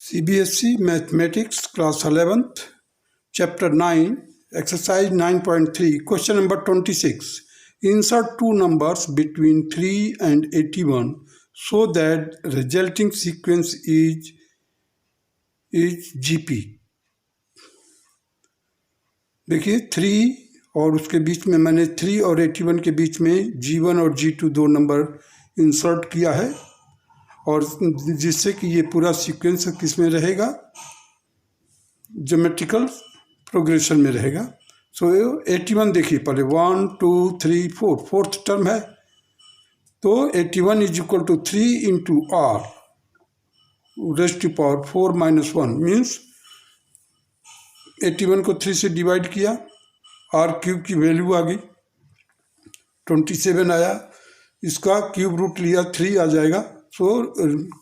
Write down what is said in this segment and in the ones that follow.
CBSE Mathematics Class 11th Chapter 9 Exercise 9.3 Question number 26. Insert two numbers between 3 and 81 so that resulting sequence is GP. देखिए 3 और उसके बीच में मैंने 3 और 81 के बीच में G1 और G2 दो नंबर इंसर्ट किया है और जिससे कि ये पूरा सीक्वेंस किस में रहेगा, ज्योमेट्रिकल प्रोग्रेशन में रहेगा। सो 81 देखिए पहले 1 2 3 4 फोर्थ टर्म है, तो 81 is equal to 3 into r raise to power 4 minus 1 means 81 को 3 से डिवाइड किया, आर क्यूब की वैल्यू आ गई 27 आया, इसका क्यूब रूट लिया 3 आ जाएगा। सो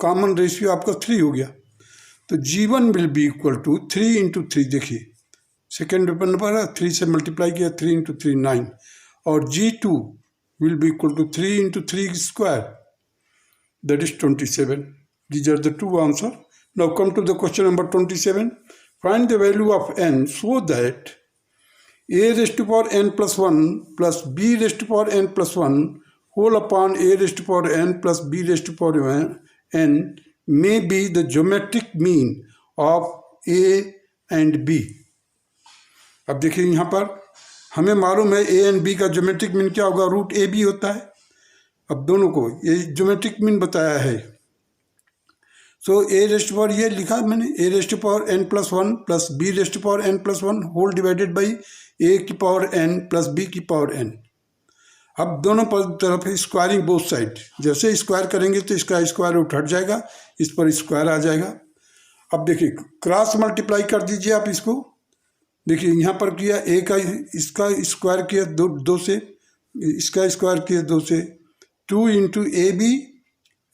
कॉमन रेशियो आपका 3 हो गया, तो G1 will be equal to 3 into 3। देखिए सेकेंड नंबर है, 3 से मल्टीप्लाई किया, 3 इंटू 3 9, और G2 will be equal to 3 into 3 square that is 27। These are the two answers. Now come to the question number 27. Find the value of n so that a raised to power n plus 1 plus b raised to power n plus 1 whole upon a raised to power n plus b raised to power n may be the geometric mean of a and b. अब देखिए यहाँ पर हमें मालूम है a and b का geometric mean क्या होगा, रूट ए बी होता है। अब दोनों को ये ज्योमेट्रिक मीन बताया है, सो ए रेस्ट पावर ये लिखा मैंने, A raised power n plus 1 plus B raised power n plus 1 whole divided by A की पावर n प्लस बी की पावर n। अब दोनों तरफ स्क्वायरिंग बोथ साइड, जैसे स्क्वायर करेंगे तो इसका स्क्वायर रूट हट जाएगा, इस पर स्क्वायर आ जाएगा। अब देखिए क्रॉस मल्टीप्लाई कर दीजिए आप इसको, देखिए यहाँ पर किया ए का इसका स्क्वायर किया 2 से, इसका स्क्वायर किया 2 से, 2 into a b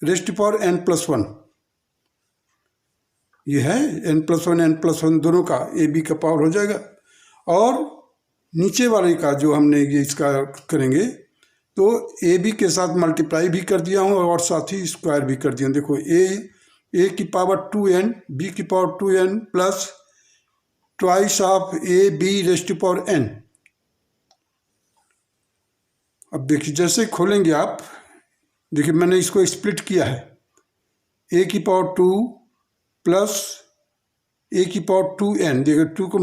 raised power n plus 1, ये है n प्लस 1 दोनों का ए बी का पावर हो जाएगा। और नीचे वाले का जो हमने ये इसका करेंगे तो ए बी के साथ मल्टीप्लाई भी कर दिया हूँ और साथ ही स्क्वायर भी कर दिया। देखो ए की पावर 2n, बी की power 2n plus twice of a b raise to power n। अब देखिए जैसे खोलेंगे आप, देखिए मैंने इसको स्प्लिट किया है, ए की पावर 2 प्लस ए की पावर 2n, देखिए 2 को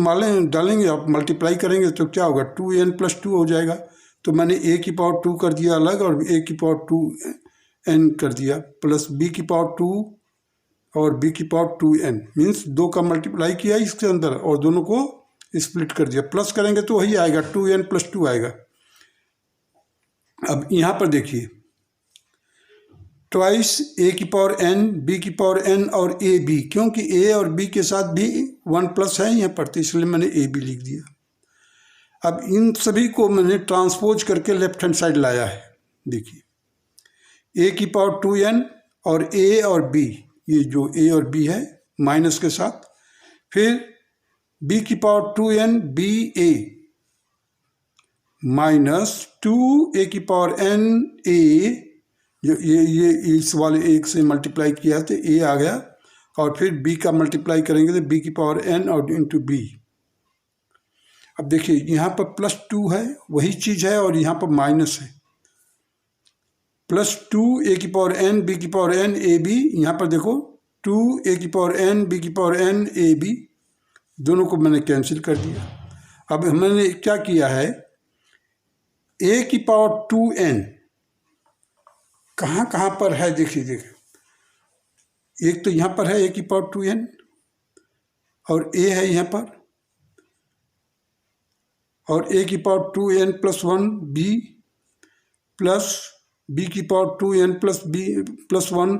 डालेंगे आप मल्टीप्लाई करेंगे तो क्या होगा, 2n प्लस 2 हो जाएगा। तो मैंने ए की पावर 2 कर दिया अलग और ए की पावर 2n कर दिया, प्लस बी की पावर 2 और बी की पावर 2n मीन्स 2 का मल्टीप्लाई किया इसके अंदर और दोनों को स्प्लिट कर दिया, प्लस करेंगे तो वही आएगा 2n प्लस 2 आएगा। अब यहाँ पर देखिए ट्वाइस ए की पावर n, बी की पावर n और ए बी, क्योंकि ए और बी के साथ भी 1 प्लस है यहाँ पर, तो इसलिए मैंने ए बी लिख दिया। अब इन सभी को मैंने ट्रांसपोज करके लेफ्ट हैंड साइड लाया है, देखिए ए की पावर 2n और ए और बी, ये जो ए और बी है माइनस के साथ, फिर बी की power 2n B a minus 2 ए की पावर n ए, जो ये इस वाले एक से मल्टीप्लाई किया तो ए आ गया, और फिर बी का मल्टीप्लाई करेंगे तो बी की पावर n और इंटू बी। अब देखिए यहाँ पर प्लस 2 है, वही चीज़ है, और यहाँ पर माइनस है, प्लस 2 ए की पावर n बी की पावर n ए बी, यहाँ पर देखो 2 ए की पावर n बी की पावर n ए बी, दोनों को मैंने कैंसिल कर दिया। अब मैंने क्या किया है, ए की पावर 2n कहाँ पर है, देखिए एक तो यहाँ पर है ए की पावर 2n और ए है यहाँ पर, और ए की power 2n plus 1 B plus B की power 2n plus B plus 1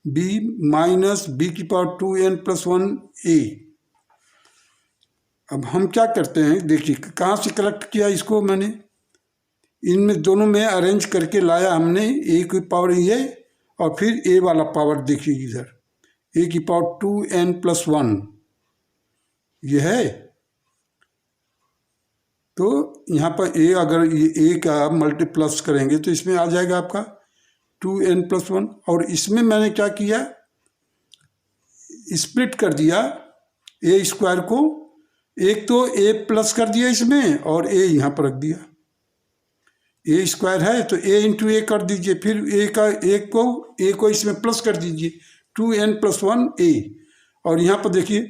B minus B की पावर 2n प्लस 1 ए। अब हम क्या करते हैं, देखिए कहाँ से कलेक्ट किया इसको मैंने, इनमें दोनों में अरेंज करके लाया हमने, ए की पावर ये और फिर ए वाला पावर, देखिए इधर ए की पावर 2n प्लस 1 ये है, तो यहाँ पर ए, अगर ये ए का मल्टीप्लस करेंगे तो इसमें आ जाएगा आपका 2n प्लस 1, और इसमें मैंने क्या किया, स्प्लिट कर दिया ए स्क्वायर को, एक तो ए प्लस कर दिया इसमें और ए यहाँ पर रख दिया। ए स्क्वायर है तो ए इंटू ए कर दीजिए, फिर ए को इसमें प्लस कर दीजिए, 2n+1 ए, और यहाँ पर देखिए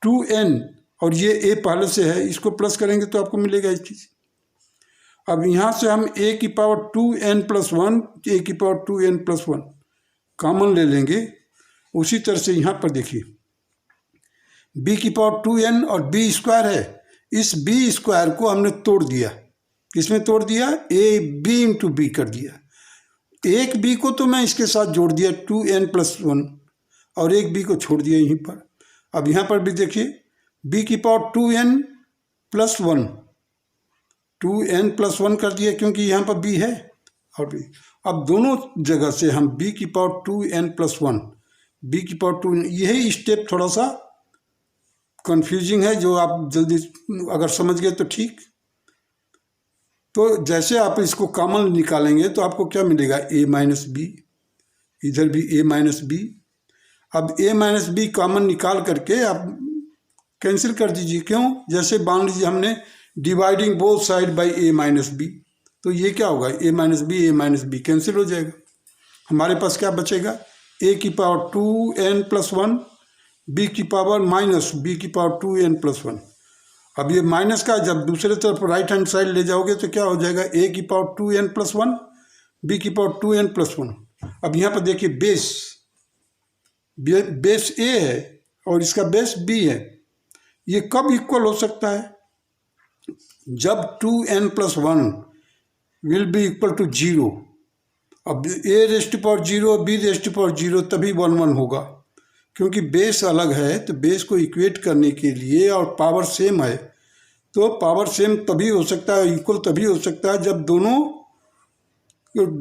2n और ये ए पहले से है, इसको प्लस करेंगे तो आपको मिलेगा इस चीज़। अब यहाँ से हम a की पावर 2n+1 a की पावर 2n+1 कॉमन ले लेंगे। उसी तरह से यहाँ पर देखिए b की पावर 2n और b स्क्वायर है, इस b स्क्वायर को हमने तोड़ दिया। किसमें तोड़ दिया? ab इंटू बी कर दिया। एक b को तो मैं इसके साथ जोड़ दिया 2n+1 और एक b को छोड़ दिया यहीं पर। अब यहाँ पर भी देखिए b की पावर 2n+1 2n+1 कर दिया क्योंकि यहाँ पर b है और b। अब दोनों जगह से हम b की पावर 2n+1 b की पावर 2, यही स्टेप थोड़ा सा कंफ्यूजिंग है, जो आप जल्दी अगर समझ गए तो ठीक। तो जैसे आप इसको कॉमन निकालेंगे तो आपको क्या मिलेगा? a-b, इधर भी a-b। अब a-b कॉमन निकाल करके आप कैंसिल कर दीजिए। क्यों? जैसे मान लीजिए हमने dividing both side by a-b, तो ये क्या होगा? a-b कैंसिल हो जाएगा। हमारे पास क्या बचेगा? a की पावर 2n+1 b की पावर माइनस b की पावर 2n+1। अब ये माइनस का जब दूसरे तरफ राइट हैंड साइड ले जाओगे तो क्या हो जाएगा? a की पावर 2n+1 b की पावर 2n+1। अब यहाँ पर देखिए बेस a है और इसका बेस b है, ये कब इक्वल हो सकता है? जब 2n+1 will be equal to 0। अब a⁻0 b⁻0 तभी 1 1 होगा, क्योंकि बेस अलग है। तो बेस को इक्वेट करने के लिए और पावर सेम है, तो पावर सेम तभी हो सकता है, इक्वल तभी हो सकता है जब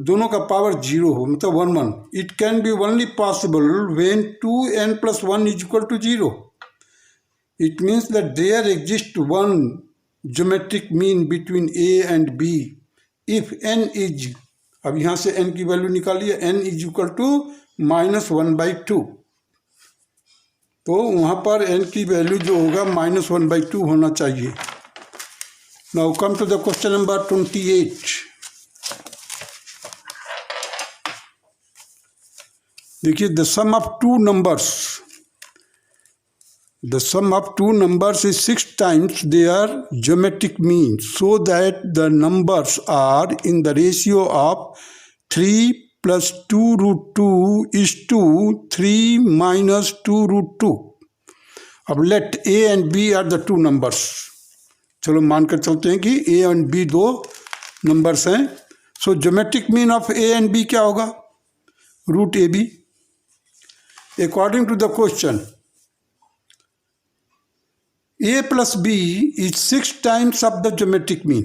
दोनों का पावर 0 हो, मतलब 1 1। It can be only possible when 2n+1 is equal to 0। It means that there exist one geometric mean between a and b if n is, अब यहाँ से n की वैल्यू निकालिए, n इज इक्वल टू -1/2। तो वहाँ पर n की value जो होगा -1/2 होना चाहिए। Now come to the question number 28। देखिए the sum of two numbers, the sum of two numbers is 6 times their geometric mean, so that the numbers are in the ratio of 3 + 2√2 is to 3 - 2√2। अब let a and b are the two numbers। चलो मानकर चलते हैं कि a and b दो numbers हैं। So geometric mean of a and b क्या होगा? √ab। According to the question a + b is 6 times of the geometric mean।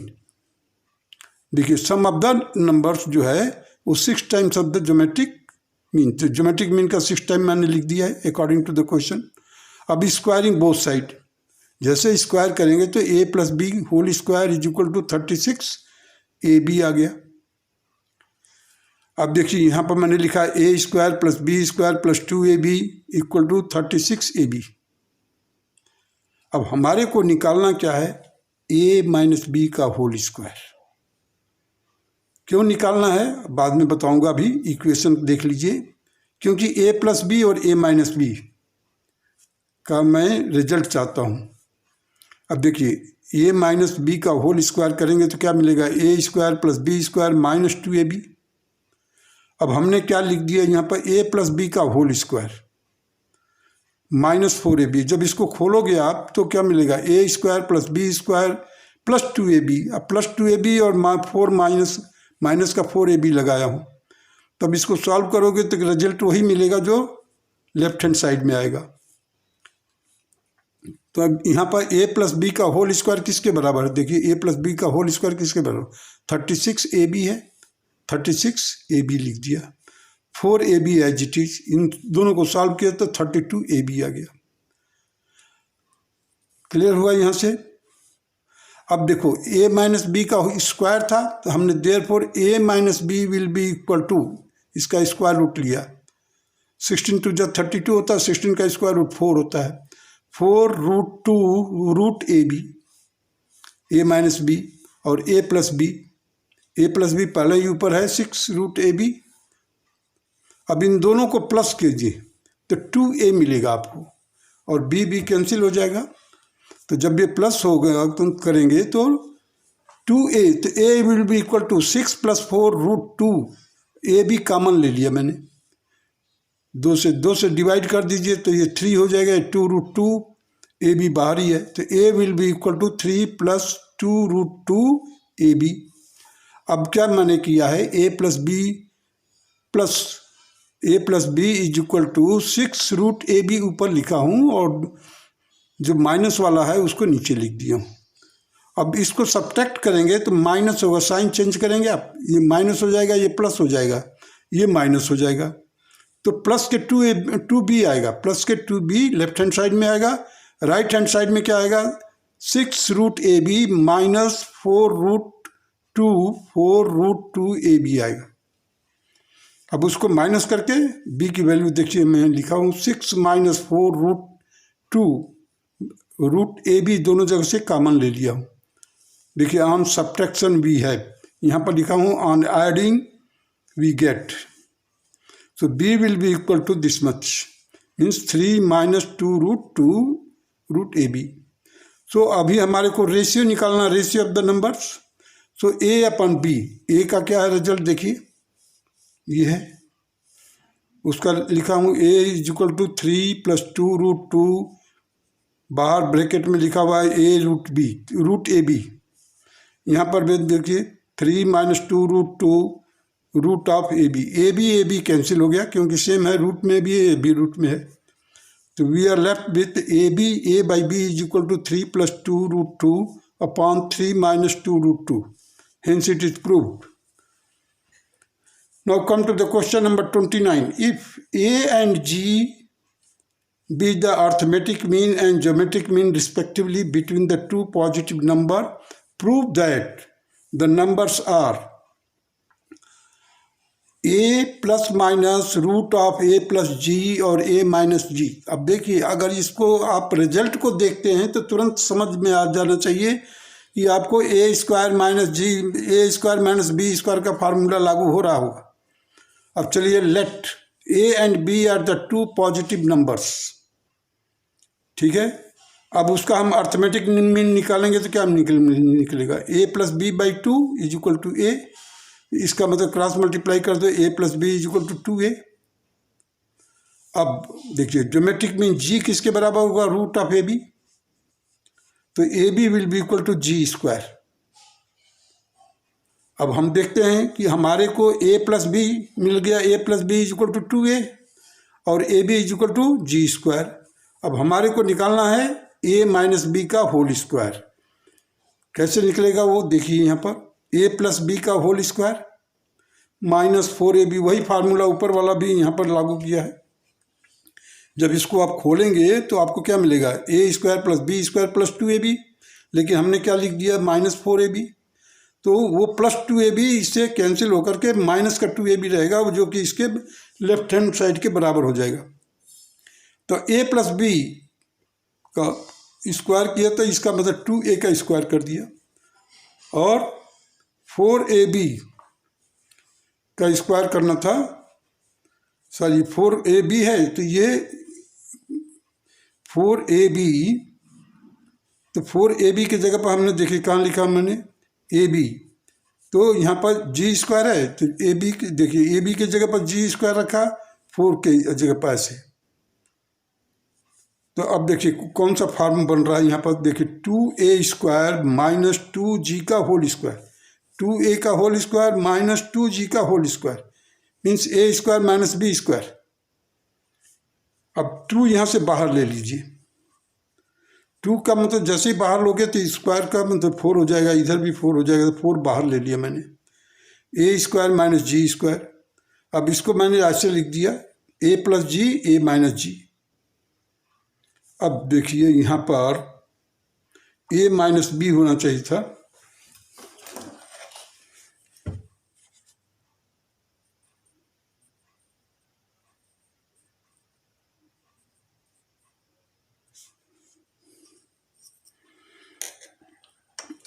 देखिए सम ऑफ द नंबर्स जो है वो 6 times of the geometric mean, तो geometric mean का 6 time मैंने लिख दिया है अकॉर्डिंग टू द क्वेश्चन। अब स्क्वायरिंग बोथ साइड, जैसे स्क्वायर करेंगे तो a + b whole square is equal to 36 ab आ गया। अब देखिए यहाँ पर मैंने लिखा है a² + b² + 2ab equal to 36 ab। अब हमारे को निकालना क्या है? a - b का होल स्क्वायर। क्यों निकालना है बाद में बताऊंगा, अभी इक्वेशन देख लीजिए। क्योंकि a + b और a - b का मैं रिजल्ट चाहता हूं। अब देखिए a - b का होल स्क्वायर करेंगे तो क्या मिलेगा? a² + b² - 2ab। अब हमने क्या लिख दिया यहाँ पर? a + b का होल स्क्वायर -4ab। जब इसको खोलोगे आप तो क्या मिलेगा? a² + b² + 2ab। अब +2ab और 4 माइनस का 4ab लगाया हूँ, तब इसको सॉल्व करोगे तो रिजल्ट वही मिलेगा जो लेफ्ट हैंड साइड में आएगा। तो अब यहाँ पर a + b का होल स्क्वायर किसके बराबर है? देखिए a + b का होल स्क्वायर किसके बराबर? 36 ab है, 36 ab लिख दिया। 4ab एज इट इज, इन दोनों को सॉल्व किया तो 32 ab आ गया। क्लियर हुआ यहाँ से? अब देखो a - b का स्क्वायर था तो हमने therefore a - b will be equal to इसका स्क्वायर रूट लिया, 16 टू जब 32 होता है, 16 का स्क्वायर रूट 4 होता है। 4 root 2 root A b, a minus b और a plus b. A plus b पहले ही ऊपर है 6 रूट ए बी। अब इन दोनों को प्लस कीजिए तो 2a मिलेगा आपको, और बी बी कैंसिल हो जाएगा। तो जब ये प्लस हो गया तो करेंगे तो 2a, तो a will be equal to 6 + 4 root 2। A भी कॉमन ले लिया मैंने, 2 से डिवाइड कर दीजिए तो ये 3 हो जाएगा। 2 रूट 2, ए बी बाहर ही है, तो a will be equal to 3 + 2 root 2 a b. अब क्या मैंने किया है, a plus b is equal to 6 root A b ऊपर लिखा हूँ, और जो माइनस वाला है उसको नीचे लिख दिया हूँ। अब इसको सब्ट्रैक्ट करेंगे तो माइनस होगा, साइन चेंज करेंगे आप, ये माइनस हो जाएगा, ये प्लस हो जाएगा, ये माइनस हो जाएगा। तो प्लस के 2b आएगा, प्लस के 2b लेफ्ट हैंड साइड में आएगा। राइट हैंड साइड में क्या आएगा, 6 root A b minus 4 root 2 a b आएगा। अब उसको माइनस करके b की वैल्यू देखिए, मैं लिखा हूँ 6 - 4 रूट 2 रूट ए बी, दोनों जगह से कॉमन ले लिया हूँ। देखिए ऑन सब्ट्रैक्शन भी है, यहाँ पर लिखा हूँ on adding we get, so b will be equal to this much, means 3 - 2 root 2 root A B. So अभी हमारे को रेशियो निकालना, ratio of the numbers. So a upon b, a का क्या है रिजल्ट देखिए, ये है, उसका लिखा हूँ a is equal to 3 + 2 root 2, बाहर ब्रैकेट में लिखा हुआ है a रूट ए बी। यहाँ पर भी देखिए 3 - 2 root 2 root of a b cancel हो गया, क्योंकि सेम है, रूट में भी है, ए बी रूट में है। तो we are left with a by b is equal to 3 + 2 root 2 upon 3 - 2 root 2, hence it is proved. Now come to the question number 29. If a and g be the arithmetic mean and geometric mean respectively between the two positive number, prove that the numbers are a plus minus root of a plus G और a minus जी। अब देखिए, अगर इसको आप result को देखते हैं तो तुरंत समझ में आ जाना चाहिए कि आपको a² - b² का फार्मूला लागू हो रहा होगा। अब चलिए, let a and b are the two positive numbers, ठीक है। अब उसका हम अर्थमेटिक मीन निकालेंगे तो क्या निकलेगा, a + b/2 is equal to a, इसका मतलब क्रॉस मल्टीप्लाई कर दो, a + b is equal to 2a। अब देखिए ज्योमेट्रिक मीन g किसके बराबर होगा, रूट ऑफ ए बी, तो a b will be equal to g²। अब हम देखते हैं कि हमारे को a + b मिल गया, a + b is equal to 2a और a b is equal to g²। अब हमारे को निकालना है a - b का होल स्क्वायर। कैसे निकलेगा वो देखिए, यहाँ पर a + b का होल स्क्वायर -4ab, वही फार्मूला ऊपर वाला भी यहाँ पर लागू किया है। जब इसको आप खोलेंगे तो आपको क्या मिलेगा, a² + b² + 2ab, लेकिन हमने क्या लिख दिया, -4ab, तो वो +2ab इससे कैंसिल होकर के माइनस का 2ab रहेगा, जो कि इसके लेफ्ट हैंड साइड के बराबर हो जाएगा। तो a + b का स्क्वायर किया तो इसका मतलब 2a का स्क्वायर कर दिया, और 4ab का स्क्वायर करना था, सॉरी 4ab है, तो ये 4ab, तो 4ab की जगह पर हमने देखिए कहाँ लिखा मैंने ab, तो यहाँ पर g² है, तो ab की देखिए ab की जगह पर g² रखा, 4 के जगह पर ऐसे। तो अब देखिए कौन सा फॉर्म बन रहा है, यहाँ पर देखिए 2a² - 2g का होल स्क्वायर, 2a का होल स्क्वायर - 2g का whole square, means a² - b²। अब 2 यहाँ से बाहर ले लीजिए, 2 का मतलब जैसे ही बाहर लोगे तो स्क्वायर का मतलब 4 हो जाएगा, इधर भी 4 हो जाएगा, तो 4 बाहर ले लिया मैंने, a² - g²। अब इसको मैंने ऐसे लिख दिया a + g a - g। अब देखिए यहाँ पर a - b होना चाहिए था,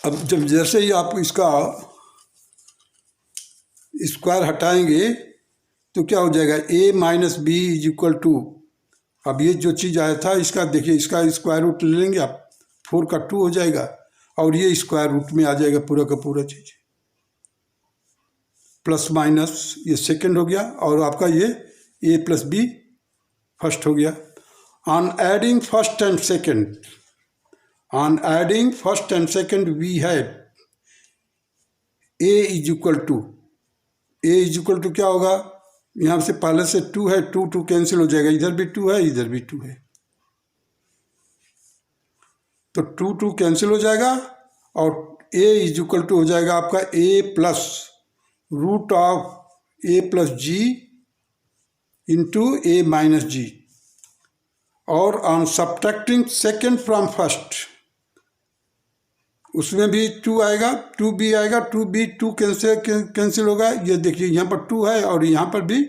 अब जब जैसे ही आप इसका स्क्वायर हटाएंगे तो क्या हो जाएगा, a minus b is equal to, अब ये जो चीज़ आया था इसका देखिए, इसका स्क्वायर रूट ले लेंगे आप, 4 का 2 हो जाएगा और ये स्क्वायर रूट में आ जाएगा पूरा का पूरा चीज़, प्लस माइनस ये सेकंड हो गया और आपका ये a प्लस बी फर्स्ट हो गया। On adding first and second, on adding first and second we have a is equal to, a is equal to क्या होगा, यहाँ से पहले से 2 है, 2 2 कैंसिल हो जाएगा, इधर भी 2 है इधर भी 2 है, तो 2 2 कैंसिल हो जाएगा और a इज इक्वल टू हो जाएगा आपका a plus root of a plus G into a minus G. और on subtracting second from first, उसमें भी 2 आएगा, 2b आएगा, 2b 2 कैंसिल होगा, ये देखिए यहाँ पर 2 है और यहाँ पर भी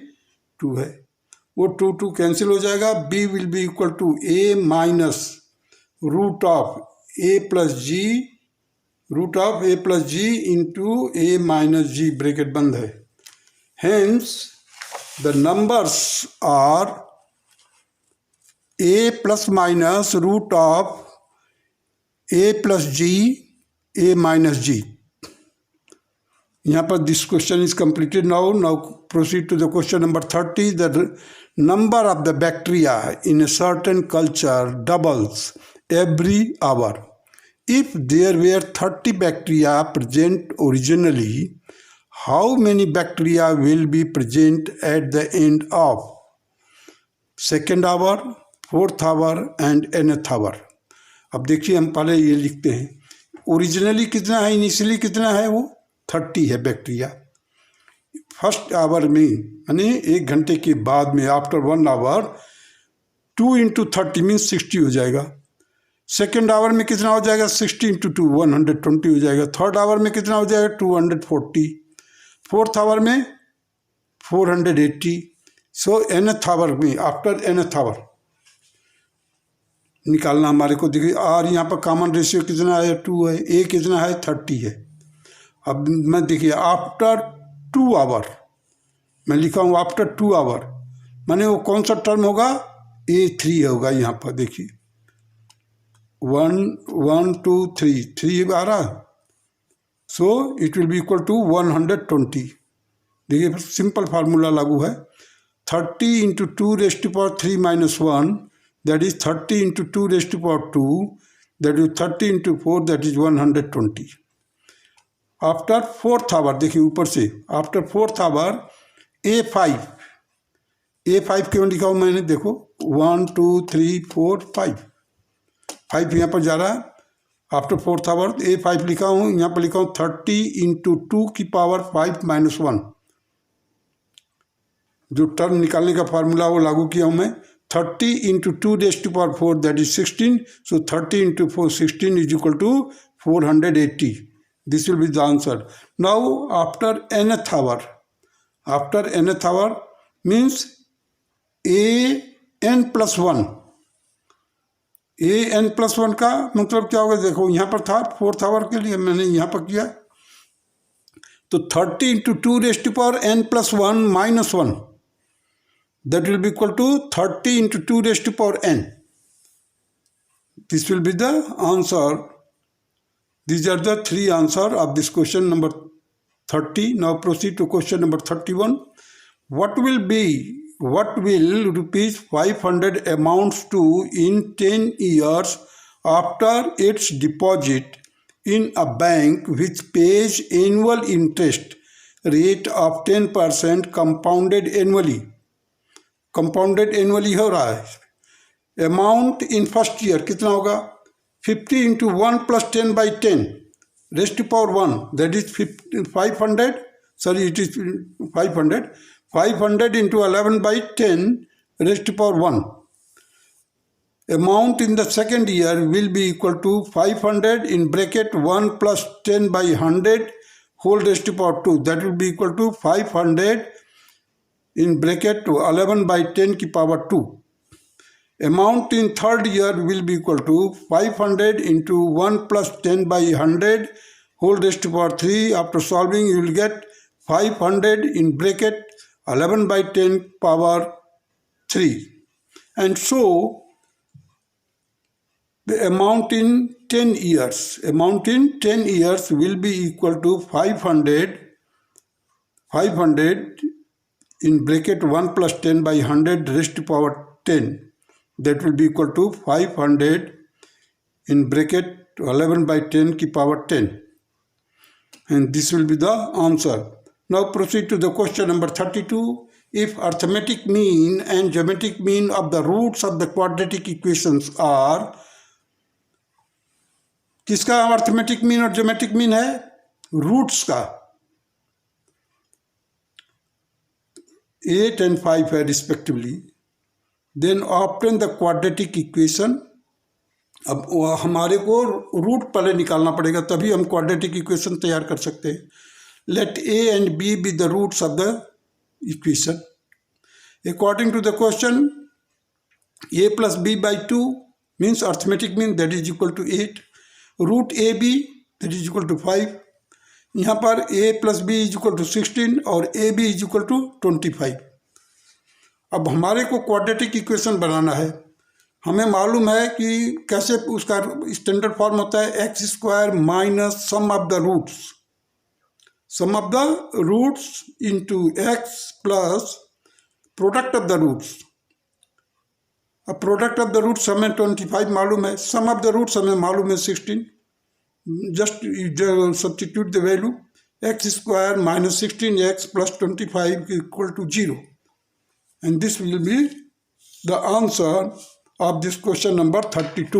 2 है, वो 2 2 कैंसिल हो जाएगा, b will be equal to a minus root of a plus G, root of a plus G into a minus G, bracket बंद है। Hence the numbers are a plus minus root of a plus G, a minus G. यहाँ पर this question is completed now. Now proceed to the question number 30. The number of the bacteria in a certain culture doubles every hour. If there were 30 bacteria present originally, how many bacteria will be present at the end of second hour, fourth hour and nth hour? अब देखिए हम पहले ये लिखते हैं, originally कितना है, initially कितना है, वो 30 है बैक्टीरिया। फर्स्ट आवर में यानी 1 घंटे के बाद में, आफ्टर 1 आवर 2 इंटू 30 मीन्स 60 हो जाएगा। सेकेंड आवर में कितना हो जाएगा, 60 इंटू 2 120 हो जाएगा। थर्ड आवर में कितना हो जाएगा, 240। फोर्थ आवर में 480। सो nth आवर में, आफ्टर nth आवर निकालना हमारे को देखिए। और यहाँ पर कॉमन रेशियो कितना है, 2 है, a कितना है, 30 है। अब मैं देखिए आफ्टर 2 आवर मैं लिखा हूँ, आफ्टर 2 आवर माने वो कौन सा टर्म होगा, A3 होगा। यहाँ पर देखिए 1 1 2 3 3 आ रहा, so it will be equal to 120। देखिए सिंपल फार्मूला लागू है, 30 into 2 raise to power 3 minus 1, that is 30 into 2 raised to power 2, that is 30 into 4, that is 120। After fourth hour देखिए ऊपर से, आफ्टर फोर्थ आवर A5 क्यों लिखा हूँ मैंने, देखो 1 2 3 4 5 यहाँ पर जा रहा है। आफ्टर फोर्थ आवर A5 लिखा हूँ, यहाँ पर लिखा हूँ 30 इंटू 2 की पावर 5 माइनस 1। जो टर्म निकालने का फार्मूला वो लागू किया हूँ मैं, 30 into 2 raised to power 4, that is 16. So 30 into 4, 16 is equal to 480. This will be the answer. Now after nth hour, after nth hour means an plus 1। an plus 1 का मतलब क्या होगा, देखो यहाँ पर था फोर्थ आवर के लिए मैंने यहाँ पर किया, तो 30 into 2 raised to power n plus 1 minus 1, that will be equal to 30 into 2 raised to power n. This will be the answer. These are the 3 answers of this question number 30. Now proceed to question number 31. What will rupees 500 amounts to in 10 years after its deposit in a bank which pays annual interest rate of 10% compounded annually? Compounded annually हो रहा है। Amount in first year कितना होगा, 50 into 1 plus 10 by 10 raise to power 1, that is 500, sorry it is 500 into 11 by 10 raise to power 1। Amount in the second year will be equal to 500 in bracket 1 plus 10 by 100 whole raise to power 2, that will be equal to 500 in bracket 11 by 10 की power 2। amount in third year will be equal to 500 into 1 plus 10 by 100 whole raised to power 3. After solving, you will get 500 in bracket 11 by 10 power 3. And so, the amount in 10 years will be equal to 500 in bracket 1 plus 10 by 100 raised to power 10. That will be equal to 500 in bracket 11 by 10 की power 10. And this will be the answer. Now proceed to the question number 32. If arithmetic mean and geometric mean of the roots of the quadratic equations are, किसका arithmetic mean और geometric mean है? Roots का 8 and 5 है respectively. Then obtain the quadratic equation. अब हमारे को root पहले निकालना पड़ेगा, तभी हम क्वाड्रेटिक इक्वेशन तैयार कर सकते हैं. Let a and b be the roots of the equation. According to the question, a plus b by 2 means arithmetic mean that is equal to 8. Root A b that is equal to 5. यहाँ पर a plus b is equal to 16 और a b is equal to 25. अब हमारे को quadratic equation बनाना है. हमें मालूम है कि कैसे उसका स्टैंडर्ड फॉर्म होता है, x square minus sum of the roots into x plus product of the roots. अब प्रोडक्ट ऑफ द रूट्स हमें 25 मालूम है, सम ऑफ द रूट्स हमें मालूम है 16. Just substitute the value. X square minus 16x प्लस 25 equal to 0. And this will be the answer of this question number 32.